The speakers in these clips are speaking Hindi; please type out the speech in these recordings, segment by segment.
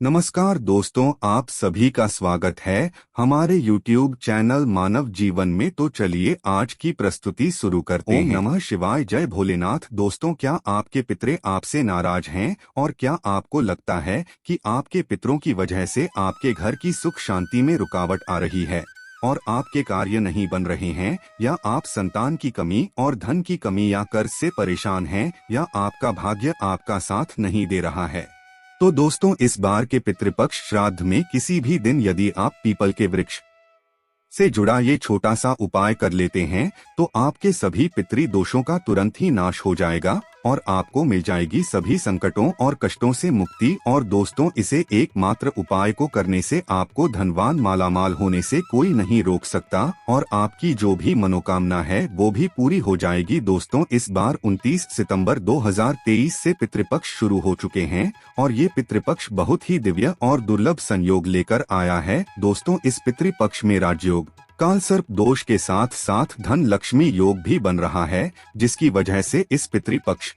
नमस्कार दोस्तों, आप सभी का स्वागत है हमारे YouTube चैनल मानव जीवन में। तो चलिए आज की प्रस्तुति शुरू करते हैं। ओम नमः शिवाय, जय भोलेनाथ। दोस्तों, क्या आपके पितरे आपसे नाराज हैं और क्या आपको लगता है कि आपके पितरों की वजह से आपके घर की सुख शांति में रुकावट आ रही है और आपके कार्य नहीं बन रहे हैं, या आप संतान की कमी और धन की कमी या कर्ज से परेशान हैं, या आपका भाग्य आपका साथ नहीं दे रहा है? तो दोस्तों, इस बार के पितृपक्ष श्राद्ध में किसी भी दिन यदि आप पीपल के वृक्ष से जुड़ा ये छोटा सा उपाय कर लेते हैं तो आपके सभी पितरी दोषों का तुरंत ही नाश हो जाएगा और आपको मिल जाएगी सभी संकटों और कष्टों से मुक्ति। और दोस्तों, इसे एकमात्र उपाय को करने से आपको धनवान मालामाल होने से कोई नहीं रोक सकता और आपकी जो भी मनोकामना है वो भी पूरी हो जाएगी। दोस्तों, इस बार 29 सितंबर 2023 से पितृपक्ष शुरू हो चुके हैं और ये पितृपक्ष बहुत ही दिव्य और दुर्लभ संयोग लेकर आया है। दोस्तों, इस पितृपक्ष में राजयोग, काल सर्प दोष के साथ साथ धन लक्ष्मी योग भी बन रहा है, जिसकी वजह से इस पितृपक्ष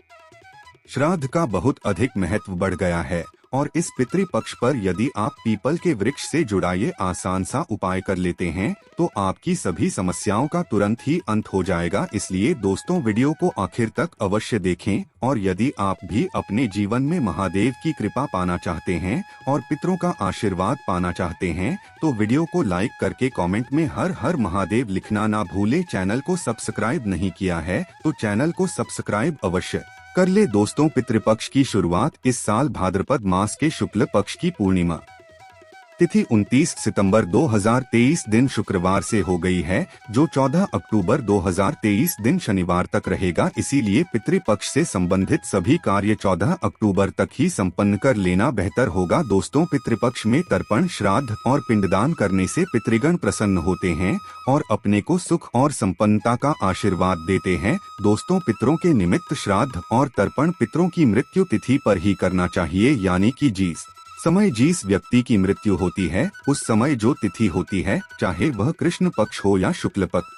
श्राद्ध का बहुत अधिक महत्व बढ़ गया है। और इस पितृपक्ष पर यदि आप पीपल के वृक्ष से जुड़ा ये आसान सा उपाय कर लेते हैं तो आपकी सभी समस्याओं का तुरंत ही अंत हो जाएगा। इसलिए दोस्तों, वीडियो को आखिर तक अवश्य देखें। और यदि आप भी अपने जीवन में महादेव की कृपा पाना चाहते हैं और पितरों का आशीर्वाद पाना चाहते हैं तो वीडियो को लाइक करके कमेंट में हर हर महादेव लिखना ना भूलें। चैनल को सब्सक्राइब नहीं किया है तो चैनल को सब्सक्राइब अवश्य कर ले। दोस्तों, पितृपक्ष की शुरुआत इस साल भाद्रपद मास के शुक्ल पक्ष की पूर्णिमा तिथि 29 सितंबर 2023 दिन शुक्रवार से हो गई है, जो 14 अक्टूबर 2023 दिन शनिवार तक रहेगा। इसीलिए पितृपक्ष से संबंधित सभी कार्य 14 अक्टूबर तक ही संपन्न कर लेना बेहतर होगा। दोस्तों, पितृपक्ष में तर्पण, श्राद्ध और पिंडदान करने से पितृगण प्रसन्न होते हैं और अपने को सुख और संपन्नता का आशीर्वाद देते हैं। दोस्तों, पितरों के निमित्त श्राद्ध और तर्पण पितरों की मृत्यु तिथि पर ही करना चाहिए, यानी कि जिस समय जिस व्यक्ति की मृत्यु होती है उस समय जो तिथि होती है, चाहे वह कृष्ण पक्ष हो या शुक्ल पक्ष,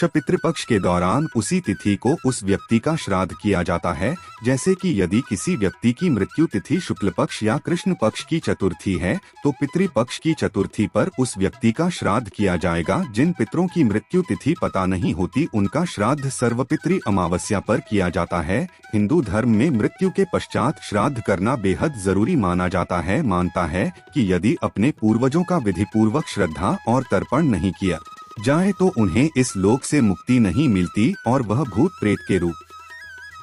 पितृपक्ष के दौरान उसी तिथि को उस व्यक्ति का श्राद्ध किया जाता है। जैसे कि यदि किसी व्यक्ति की मृत्यु तिथि शुक्ल पक्ष या कृष्ण पक्ष की चतुर्थी है तो पितृपक्ष की चतुर्थी पर उस व्यक्ति का श्राद्ध किया जाएगा। जिन पितरों की मृत्यु तिथि पता नहीं होती उनका श्राद्ध सर्वपितृ अमावस्या पर किया जाता है। हिंदू धर्म में मृत्यु के पश्चात श्राद्ध करना बेहद जरूरी माना जाता है। मानता है कि यदि अपने पूर्वजों का विधि पूर्वक श्रद्धा और तर्पण नहीं किया जाए तो उन्हें इस लोक से मुक्ति नहीं मिलती और वह भूत प्रेत के रूप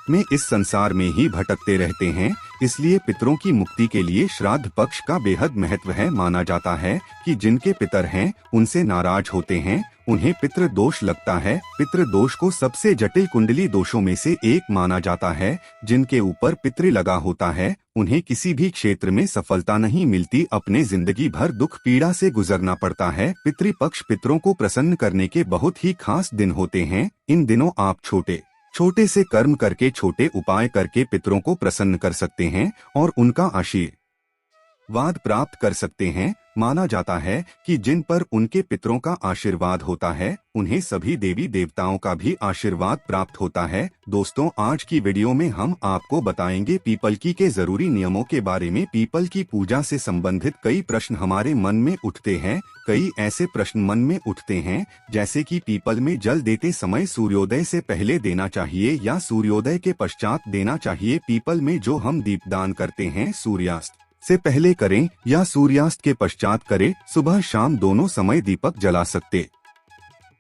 में इस संसार में ही भटकते रहते हैं। इसलिए पितरों की मुक्ति के लिए श्राद्ध पक्ष का बेहद महत्व है। माना जाता है कि जिनके पितर हैं उनसे नाराज होते हैं, उन्हें पितृ दोष लगता है। पितृ दोष को सबसे जटिल कुंडली दोषों में से एक माना जाता है। जिनके ऊपर पितृ लगा होता है उन्हें किसी भी क्षेत्र में सफलता नहीं मिलती, अपने जिंदगी भर दुख पीड़ा से गुजरना पड़ता है। पितृपक्ष पितरों को प्रसन्न करने के बहुत ही खास दिन होते हैं। इन दिनों आप छोटे छोटे से कर्म करके, छोटे उपाय करके पितरों को प्रसन्न कर सकते हैं और उनका आशीर्वाद प्राप्त कर सकते हैं। माना जाता है कि जिन पर उनके पितरों का आशीर्वाद होता है उन्हें सभी देवी देवताओं का भी आशीर्वाद प्राप्त होता है। दोस्तों, आज की वीडियो में हम आपको बताएंगे पीपलकी के जरूरी नियमों के बारे में। पीपल की पूजा से संबंधित कई प्रश्न हमारे मन में उठते हैं। कई ऐसे प्रश्न मन में उठते हैं जैसे कि पीपल में जल देते समय सूर्योदय से पहले देना चाहिए या सूर्योदय के पश्चात देना चाहिए। पीपल में जो हम दीपदान करते हैं सूर्यास्त से पहले करें या सूर्यास्त के पश्चात करें। सुबह शाम दोनों समय दीपक जला सकते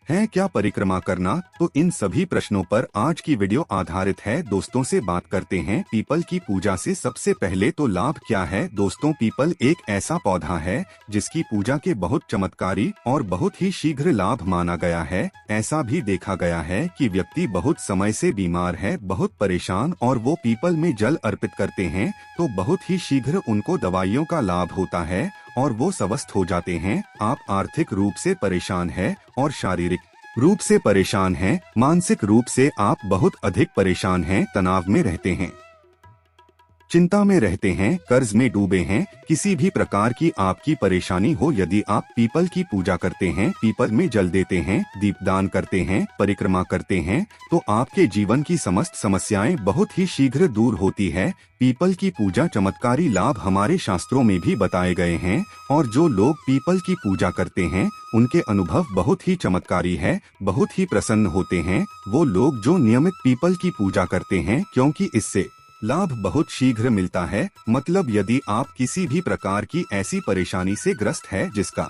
हैं क्या परिक्रमा करना? तो इन सभी प्रश्नों पर आज की वीडियो आधारित है। दोस्तों से बात करते हैं पीपल की पूजा से सबसे पहले तो लाभ क्या है। दोस्तों, पीपल एक ऐसा पौधा है जिसकी पूजा के बहुत चमत्कारी और बहुत ही शीघ्र लाभ माना गया है। ऐसा भी देखा गया है कि व्यक्ति बहुत समय से बीमार है, बहुत परेशान, और वो पीपल में जल अर्पित करते हैं तो बहुत ही शीघ्र उनको दवाइयों का लाभ होता है और वो स्वस्थ हो जाते हैं। आप आर्थिक रूप से परेशान हैं और शारीरिक रूप से परेशान हैं, मानसिक रूप से आप बहुत अधिक परेशान हैं, तनाव में रहते हैं, चिंता में रहते हैं, कर्ज में डूबे हैं, किसी भी प्रकार की आपकी परेशानी हो, यदि आप पीपल की पूजा करते हैं, पीपल में जल देते हैं, दीपदान करते हैं, परिक्रमा करते हैं, तो आपके जीवन की समस्त समस्याएं बहुत ही शीघ्र दूर होती है। पीपल की पूजा चमत्कारी लाभ हमारे शास्त्रों में भी बताए गए हैं और जो लोग पीपल की पूजा करते हैं उनके अनुभव बहुत ही चमत्कारी है, बहुत ही प्रसन्न होते हैं वो लोग जो नियमित पीपल की पूजा करते हैं, क्योंकि इससे लाभ बहुत शीघ्र मिलता है। मतलब यदि आप किसी भी प्रकार की ऐसी परेशानी से ग्रस्त है जिसका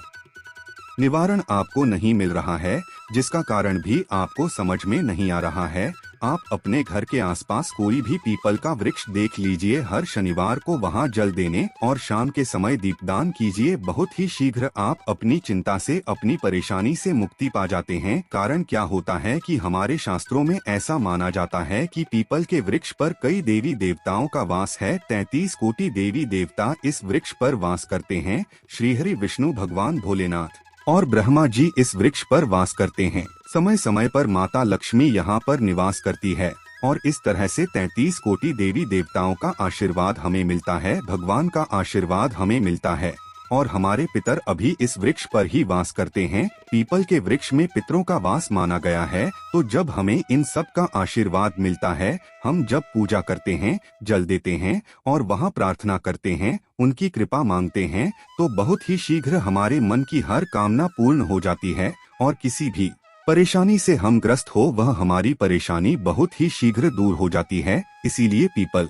निवारण आपको नहीं मिल रहा है, जिसका कारण भी आपको समझ में नहीं आ रहा है, आप अपने घर के आसपास कोई भी पीपल का वृक्ष देख लीजिए, हर शनिवार को वहां जल देने और शाम के समय दीपदान कीजिए। बहुत ही शीघ्र आप अपनी चिंता से, अपनी परेशानी से मुक्ति पा जाते हैं। कारण क्या होता है कि हमारे शास्त्रों में ऐसा माना जाता है कि पीपल के वृक्ष पर कई देवी देवताओं का वास है। 33 कोटि देवी देवता इस वृक्ष पर वास करते हैं। श्रीहरि विष्णु भगवान भोलेनाथ और ब्रह्मा जी इस वृक्ष पर वास करते हैं। समय समय पर माता लक्ष्मी यहाँ पर निवास करती है और इस तरह से 33 कोटि देवी देवताओं का आशीर्वाद हमें मिलता है, भगवान का आशीर्वाद हमें मिलता है और हमारे पितर अभी इस वृक्ष पर ही वास करते हैं। पीपल के वृक्ष में पितरों का वास माना गया है, तो जब हमें इन सब का आशीर्वाद मिलता है, हम जब पूजा करते हैं, जल देते हैं और वहाँ प्रार्थना करते हैं, उनकी कृपा मांगते हैं, तो बहुत ही शीघ्र हमारे मन की हर कामना पूर्ण हो जाती है और किसी भी परेशानी से हम ग्रस्त हो वह हमारी परेशानी बहुत ही शीघ्र दूर हो जाती है। इसीलिए पीपल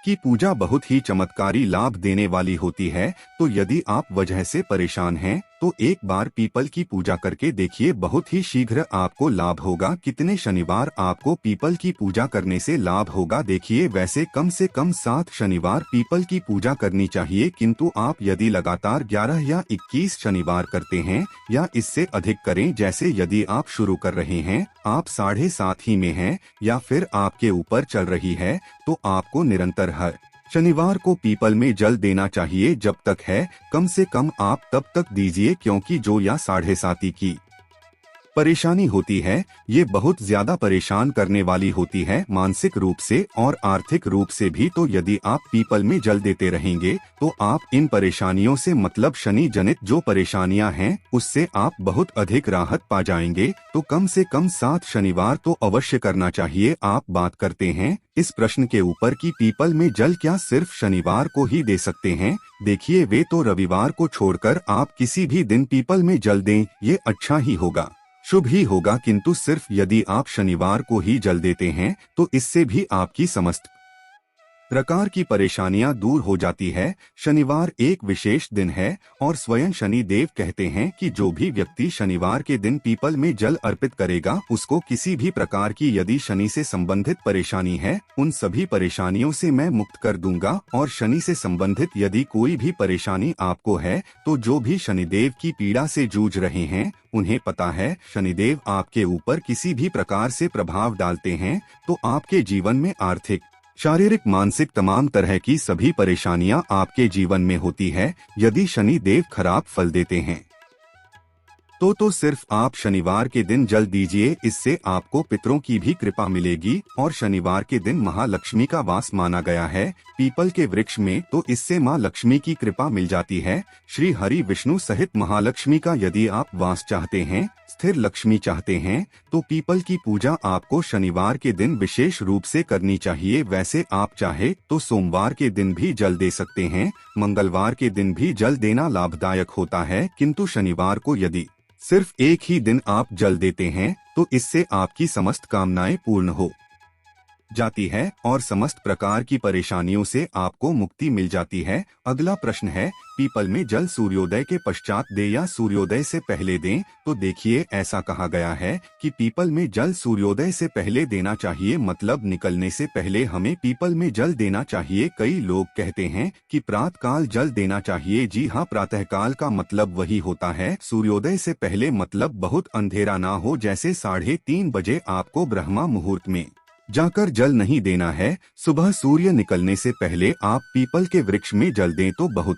की पूजा बहुत ही चमत्कारी लाभ देने वाली होती है। तो यदि आप वजह से परेशान हैं, तो एक बार पीपल की पूजा करके देखिए, बहुत ही शीघ्र आपको लाभ होगा। कितने शनिवार आपको पीपल की पूजा करने से लाभ होगा देखिए। वैसे कम से कम 7 शनिवार पीपल की पूजा करनी चाहिए, किंतु आप यदि लगातार 11 या 21 शनिवार करते हैं या इससे अधिक करें, जैसे यदि आप शुरू कर रहे हैं, आप 7.5 ही में हैं या फिर आपके ऊपर चल रही है, तो आपको निरंतर हर शनिवार को पीपल में जल देना चाहिए। जब तक है कम से कम आप तब तक दीजिए, क्योंकि जो या 7.5 की परेशानी होती है ये बहुत ज्यादा परेशान करने वाली होती है, मानसिक रूप से और आर्थिक रूप से भी। तो यदि आप पीपल में जल देते रहेंगे तो आप इन परेशानियों से, मतलब शनि जनित जो परेशानियां हैं, उससे आप बहुत अधिक राहत पा जाएंगे। तो कम से कम 7 शनिवार तो अवश्य करना चाहिए। आप बात करते हैं इस प्रश्न के ऊपर कि पीपल में जल क्या सिर्फ शनिवार को ही दे सकते हैं? देखिए, वे तो रविवार को छोड़कर आप किसी भी दिन पीपल में जल दें, ये अच्छा ही होगा, शुभ ही होगा। किंतु सिर्फ यदि आप शनिवार को ही जल देते हैं तो इससे भी आपकी समस्त प्रकार की परेशानियां दूर हो जाती है। शनिवार एक विशेष दिन है और स्वयं शनि देव कहते हैं कि जो भी व्यक्ति शनिवार के दिन पीपल में जल अर्पित करेगा, उसको किसी भी प्रकार की यदि शनि से संबंधित परेशानी है, उन सभी परेशानियों से मैं मुक्त कर दूंगा। और शनि से संबंधित यदि कोई भी परेशानी आपको है, तो जो भी शनिदेव की पीड़ा से जूझ रहे हैं, उन्हें पता है शनिदेव आपके ऊपर किसी भी प्रकार से प्रभाव डालते हैं, तो आपके जीवन में आर्थिक, शारीरिक, मानसिक तमाम तरह की सभी परेशानियां आपके जीवन में होती है। यदि शनि देव खराब फल देते हैं तो सिर्फ आप शनिवार के दिन जल दीजिए, इससे आपको पितरों की भी कृपा मिलेगी। और शनिवार के दिन महालक्ष्मी का वास माना गया है पीपल के वृक्ष में, तो इससे माँ लक्ष्मी की कृपा मिल जाती है। श्री हरि विष्णु सहित महालक्ष्मी का यदि आप वास चाहते हैं, स्थिर लक्ष्मी चाहते हैं, तो पीपल की पूजा आपको शनिवार के दिन विशेष रूप से करनी चाहिए। वैसे आप चाहे तो सोमवार के दिन भी जल दे सकते हैं, मंगलवार के दिन भी जल देना लाभदायक होता है, किंतु शनिवार को यदि सिर्फ एक ही दिन आप जल देते हैं तो इससे आपकी समस्त कामनाएं पूर्ण हो जाती है और समस्त प्रकार की परेशानियों से आपको मुक्ति मिल जाती है। अगला प्रश्न है, पीपल में जल सूर्योदय के पश्चात दें या सूर्योदय से पहले दें? तो देखिए, ऐसा कहा गया है कि पीपल में जल सूर्योदय से पहले देना चाहिए, मतलब निकलने से पहले हमें पीपल में जल देना चाहिए। कई लोग कहते हैं कि प्रातःकाल जल देना चाहिए। जी हाँ, प्रातःकाल का मतलब वही होता है सूर्योदय से पहले, मतलब बहुत अंधेरा ना हो, जैसे 3:30 बजे आपको ब्रह्मा मुहूर्त में जाकर जल नहीं देना है। सुबह सूर्य निकलने से पहले आप पीपल के वृक्ष में जल दें तो बहुत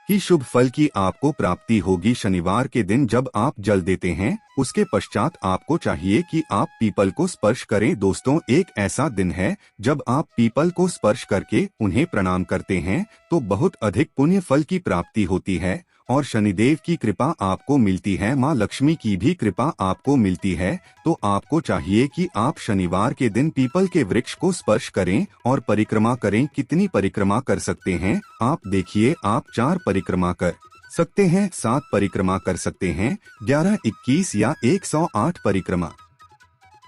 ही शुभ फल की आपको प्राप्ति होगी। शनिवार के दिन जब आप जल देते हैं उसके पश्चात आपको चाहिए कि आप पीपल को स्पर्श करें। दोस्तों, एक ऐसा दिन है जब आप पीपल को स्पर्श करके उन्हें प्रणाम करते हैं तो बहुत अधिक पुण्य फल की प्राप्ति होती है और शनिदेव की कृपा आपको मिलती है, माँ लक्ष्मी की भी कृपा आपको मिलती है। तो आपको चाहिए कि आप शनिवार के दिन पीपल के वृक्ष को स्पर्श करें और परिक्रमा करें। कितनी परिक्रमा कर सकते हैं आप देखिए, आप 4 परिक्रमा कर सकते हैं, 7 परिक्रमा कर सकते हैं, 11, 21 या 108 परिक्रमा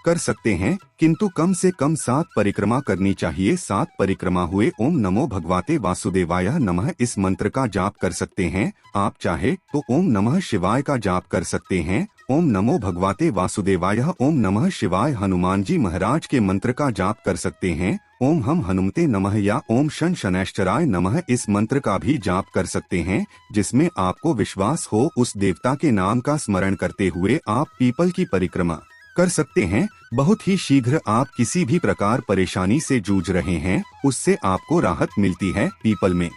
कर सकते हैं, किंतु कम से कम 7 परिक्रमा करनी चाहिए। 7 परिक्रमा हुए ओम नमो भगवते वासुदेवाय नमः इस मंत्र का जाप कर सकते हैं। आप चाहे तो ओम नमः शिवाय का जाप कर सकते हैं। ओम नमो भगवते वासुदेवाय, ओम नमः शिवाय हनुमान जी महाराज के मंत्र का जाप कर सकते हैं। ओम हम हनुमते नमः या ओम शन शनैश्चराय नमः इस मंत्र का भी जाप कर सकते हैं, जिसमें आपको विश्वास हो उस देवता के नाम का स्मरण करते हुए आप पीपल की परिक्रमा कर सकते हैं। बहुत ही शीघ्र आप किसी भी प्रकार परेशानी से जूझ रहे हैं उससे आपको राहत मिलती है। पीपल में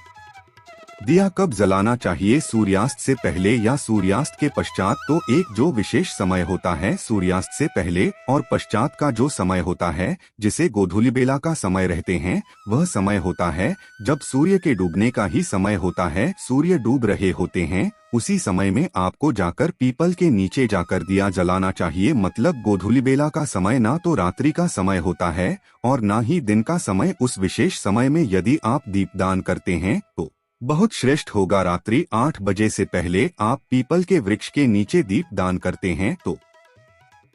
दिया कब जलाना चाहिए? सूर्यास्त से पहले या सूर्यास्त के पश्चात। तो एक जो विशेष समय होता है सूर्यास्त से पहले और पश्चात का जो समय होता है जिसे गोधूली बेला का समय रहते हैं, वह समय होता है जब सूर्य के डूबने का ही समय होता है। सूर्य डूब रहे होते हैं उसी समय में आपको जाकर पीपल के नीचे जाकर दिया जलाना चाहिए। मतलब गोधूली बेला का समय ना तो रात्रि का समय होता है और ना ही दिन का समय। उस विशेष समय में यदि आप दीपदान करते हैं तो बहुत श्रेष्ठ होगा। रात्रि 8 बजे से पहले आप पीपल के वृक्ष के नीचे दीप दान करते हैं तो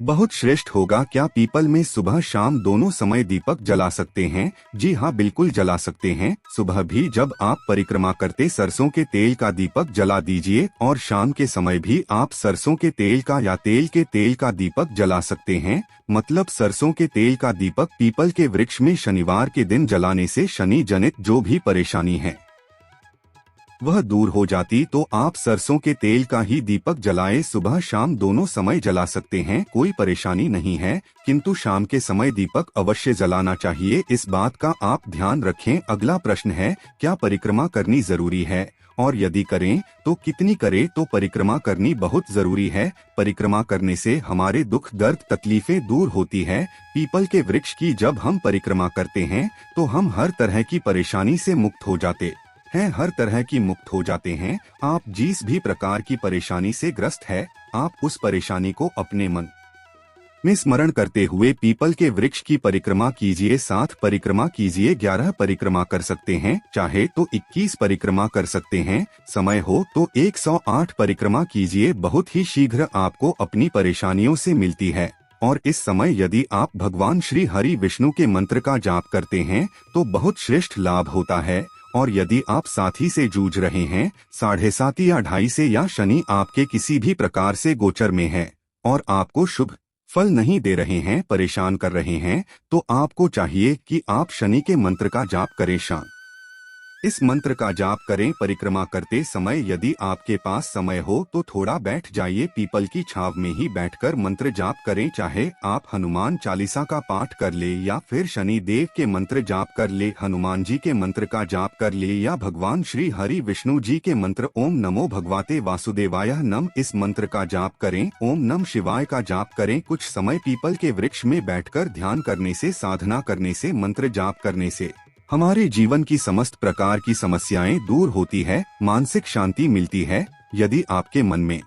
बहुत श्रेष्ठ होगा। क्या पीपल में सुबह शाम दोनों समय दीपक जला सकते हैं? जी हाँ, बिल्कुल जला सकते हैं। सुबह भी जब आप परिक्रमा करते सरसों के तेल का दीपक जला दीजिए और शाम के समय भी आप सरसों के तेल का या तेल के तेल का दीपक जला सकते हैं। मतलब सरसों के तेल का दीपक पीपल के वृक्ष में शनिवार के दिन जलाने से शनि जनित जो भी परेशानी है वह दूर हो जाती। तो आप सरसों के तेल का ही दीपक जलाएं। सुबह शाम दोनों समय जला सकते हैं, कोई परेशानी नहीं है, किंतु शाम के समय दीपक अवश्य जलाना चाहिए। इस बात का आप ध्यान रखें। अगला प्रश्न है, क्या परिक्रमा करनी जरूरी है और यदि करें तो कितनी करें? तो परिक्रमा करनी बहुत जरूरी है। परिक्रमा करने से हमारे दुख दर्द तकलीफें दूर होती है। पीपल के वृक्ष की जब हम परिक्रमा करते हैं तो हम हर तरह की परेशानी से मुक्त हो जाते हैं, हर तरह की मुक्त हो जाते हैं। आप जिस भी प्रकार की परेशानी से ग्रस्त है, आप उस परेशानी को अपने मन में स्मरण करते हुए पीपल के वृक्ष की परिक्रमा कीजिए। 7 परिक्रमा कीजिए, 11 परिक्रमा कर सकते हैं, चाहे तो 21 परिक्रमा कर सकते हैं, समय हो तो 108 परिक्रमा कीजिए। बहुत ही शीघ्र आपको अपनी परेशानियों से मिलती है। और इस समय यदि आप भगवान श्री हरि विष्णु के मंत्र का जाप करते हैं तो बहुत श्रेष्ठ लाभ होता है। और यदि आप साथी से जूझ रहे हैं, 7.5 या 2.5 से, या शनि आपके किसी भी प्रकार से गोचर में है और आपको शुभ फल नहीं दे रहे हैं, परेशान कर रहे हैं, तो आपको चाहिए कि आप शनि के मंत्र का जाप करें। शाम इस मंत्र का जाप करें। परिक्रमा करते समय यदि आपके पास समय हो तो थोड़ा बैठ जाइए, पीपल की छांव में ही बैठकर मंत्र जाप करें। चाहे आप हनुमान चालीसा का पाठ कर ले या फिर शनि देव के मंत्र जाप कर ले, हनुमान जी के मंत्र का जाप कर ले या भगवान श्री हरि विष्णु जी के मंत्र ओम नमो भगवते वासुदेवाय नम इस मंत्र का जाप करें। ओम नम शिवाय का जाप करें। कुछ समय पीपल के वृक्ष में बैठकर ध्यान करने से, साधना करने से, मंत्र जाप करने से हमारे जीवन की समस्त प्रकार की समस्याएं दूर होती है, मानसिक शांति मिलती है। यदि आपके मन में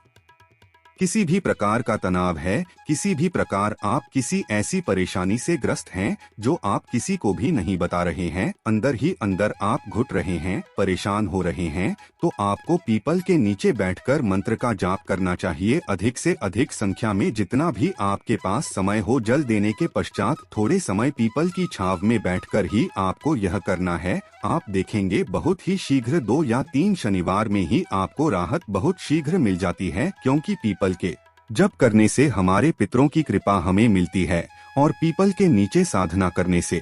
किसी भी प्रकार का तनाव है, किसी भी प्रकार आप किसी ऐसी परेशानी से ग्रस्त हैं जो आप किसी को भी नहीं बता रहे हैं, अंदर ही अंदर आप घुट रहे हैं, परेशान हो रहे हैं, तो आपको पीपल के नीचे बैठकर मंत्र का जाप करना चाहिए। अधिक से अधिक संख्या में जितना भी आपके पास समय हो, जल देने के पश्चात थोड़े समय पीपल की छांव में बैठकर ही आपको यह करना है। आप देखेंगे बहुत ही शीघ्र 2 या 3 शनिवार में ही आपको राहत बहुत शीघ्र मिल जाती है, क्योंकि पीपल के जप करने से हमारे पितरों की कृपा हमें मिलती है और पीपल के नीचे साधना करने से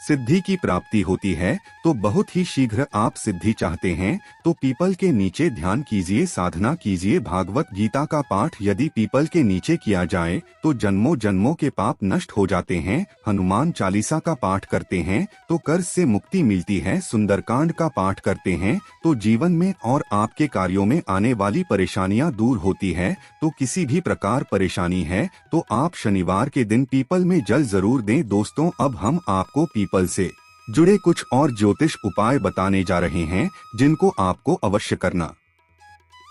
सिद्धि की प्राप्ति होती है तो बहुत ही शीघ्र आप सिद्धि चाहते हैं तो पीपल के नीचे ध्यान कीजिए, साधना कीजिए। भागवत गीता का पाठ यदि पीपल के नीचे किया जाए तो जन्मों जन्मों के पाप नष्ट हो जाते हैं। हनुमान चालीसा का पाठ करते हैं तो कर्ज से मुक्ति मिलती है। सुंदरकांड का पाठ करते हैं तो जीवन में और आपके कार्यों में आने वाली परेशानियां दूर होती है। तो किसी भी प्रकार परेशानी है तो आप शनिवार के दिन पीपल में जल जरूर दें। दोस्तों, अब हम आपको पीपल से जुड़े कुछ और ज्योतिष उपाय बताने जा रहे हैं जिनको आपको अवश्य करना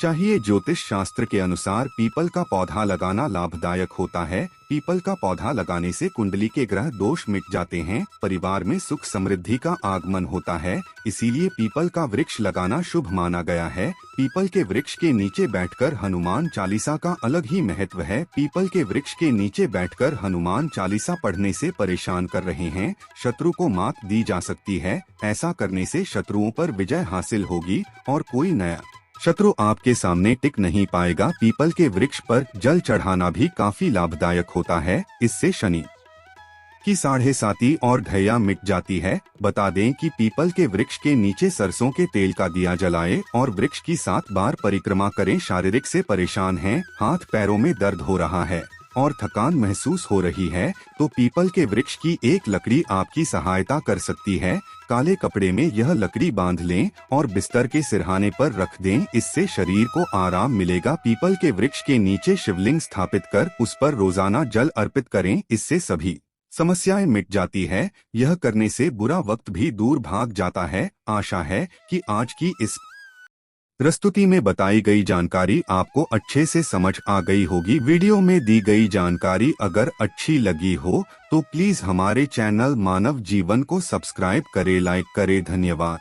चाहिए। ज्योतिष शास्त्र के अनुसार पीपल का पौधा लगाना लाभदायक होता है। पीपल का पौधा लगाने से कुंडली के ग्रह दोष मिट जाते हैं, परिवार में सुख समृद्धि का आगमन होता है। इसीलिए पीपल का वृक्ष लगाना शुभ माना गया है। पीपल के वृक्ष के नीचे बैठकर हनुमान चालीसा का अलग ही महत्व है। पीपल के वृक्ष के नीचे बैठकर हनुमान चालीसा पढ़ने से परेशान कर रहे हैं, शत्रु को मात दी जा सकती है। ऐसा करने से शत्रुओं पर विजय हासिल होगी और कोई नया शत्रु आपके सामने टिक नहीं पाएगा। पीपल के वृक्ष पर जल चढ़ाना भी काफी लाभदायक होता है। इससे शनि की 7.5 और ढैया मिट जाती है। बता दें कि पीपल के वृक्ष के नीचे सरसों के तेल का दिया जलाएं और वृक्ष की 7 बार परिक्रमा करें। शारीरिक से परेशान हैं, हाथ पैरों में दर्द हो रहा है और थकान महसूस हो रही है तो पीपल के वृक्ष की एक लकड़ी आपकी सहायता कर सकती है। काले कपड़े में यह लकड़ी बांध लें और बिस्तर के सिरहाने पर रख दें, इससे शरीर को आराम मिलेगा। पीपल के वृक्ष के नीचे शिवलिंग स्थापित कर उस पर रोजाना जल अर्पित करें, इससे सभी समस्याएं मिट जाती है। यह करने से बुरा वक्त भी दूर भाग जाता है। आशा है कि आज की इस प्रस्तुति में बताई गई जानकारी आपको अच्छे से समझ आ गई होगी। वीडियो में दी गई जानकारी अगर अच्छी लगी हो तो प्लीज हमारे चैनल मानव जीवन को सब्सक्राइब करें, लाइक करें। धन्यवाद।